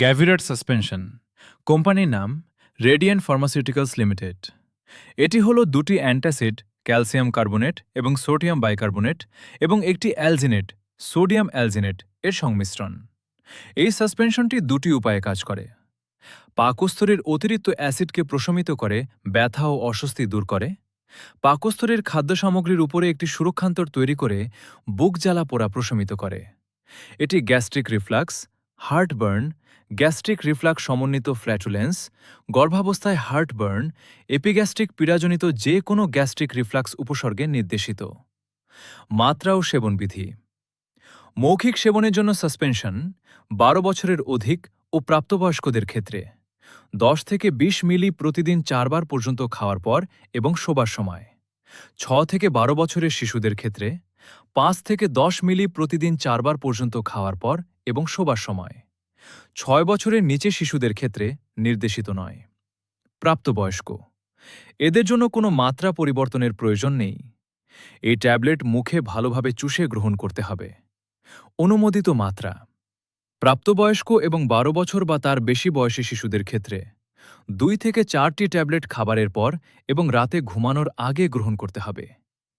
গ্যাভিরেট suspension কোম্পানির নাম radiant pharmaceuticals limited. এটি হল দুটি অ্যান্টাসিড ক্যালসিয়াম কার্বনেট এবং সোডিয়াম বাইকার্বনেট এবং একটি অ্যালজিনেট সোডিয়াম অ্যালজিনেট এর সংমিশ্রণ। এই সাসপেনশনটি দুটি উপায়ে কাজ করে। পাকস্থলীর অতিরিক্ত অ্যাসিডকে প্রশমিত করে ব্যথা ও অস্বস্তি দূর করে। পাকস্থলীর খাদ্য সামগ্রীর উপরে একটি সুরক্ষান্তর তৈরি করে বুক জ্বালা পোড়া প্রশমিত করে। এটি gastric reflux, heartburn, gastric reflux সমন্বিত ফ্ল্যাটুলেন্স, গর্ভাবস্থায় হার্টবার্ন, এপিগ্যাস্ট্রিক পীড়াজনিত যে কোনো গ্যাস্ট্রিক রিফ্লাক্স উপসর্গে নির্দেশিত। মাত্রা ও সেবনবিধি। মৌখিক সেবনের জন্য সাসপেনশন 12 বছরের অধিক ও প্রাপ্তবয়স্কদের ক্ষেত্রে 10 থেকে 20 মিলি প্রতিদিন 4 বার পর্যন্ত খাওয়ার পর এবং শোবার সময়। 6 থেকে 12 বছরের শিশুদের ক্ষেত্রে 5 থেকে 10 মিলি প্রতিদিন 4 বার পর্যন্ত খাওয়ার পর এবং শোবার সময়। 6 বছরের নিচে শিশুদের ক্ষেত্রে নির্দেশিত নয়। প্রাপ্তবয়স্ক এদের জন্য কোনো মাত্রা পরিবর্তনের প্রয়োজন নেই। এই ট্যাবলেট মুখে ভালোভাবে চুষে গ্রহণ করতে হবে। অনুমোদিত মাত্রা। প্রাপ্তবয়স্ক এবং 12 বছর বা তার বেশি বয়সী শিশুদের ক্ষেত্রে 2 থেকে 4টি ট্যাবলেট খাবারের পর এবং রাতে ঘুমানোর আগে গ্রহণ করতে হবে,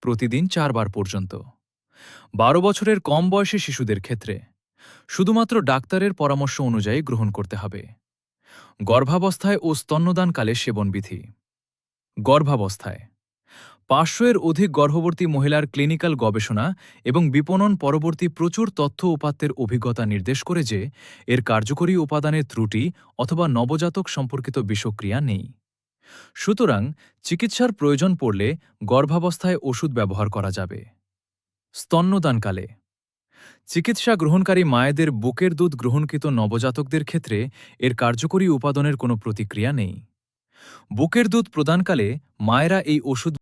প্রতিদিন 4 বার পর্যন্ত। 12 বছরের কম বয়সী শিশুদের ক্ষেত্রে শুধুমাত্র ডাক্তারের পরামর্শ অনুযায়ী গ্রহণ করতে হবে। গর্ভাবস্থায় ও স্তন্যদানকালে সেবনবিধি। গর্ভাবস্থায় 500-এর অধিক গর্ভবতী মহিলার ক্লিনিক্যাল গবেষণা এবং বিপণন পরবর্তী প্রচুর তথ্য উপাত্তের অভিজ্ঞতা নির্দেশ করে যে এর কার্যকরী উপাদানের ত্রুটি অথবা নবজাতক সম্পর্কিত বিষক্রিয়া নেই। সুতরাং চিকিৎসার প্রয়োজন পড়লে গর্ভাবস্থায় ওষুধ ব্যবহার করা যাবে। স্তন্যদানকালে চিকিৎসা গ্রহণকারী মায়েদের বুকের দুধ গ্রহণকৃত নবজাতকদের ক্ষেত্রে এর কার্যকরী উপাদানের কোনো প্রতিক্রিয়া নেই। বুকের দুধ প্রদানকালে মায়েরা এই ওষুধ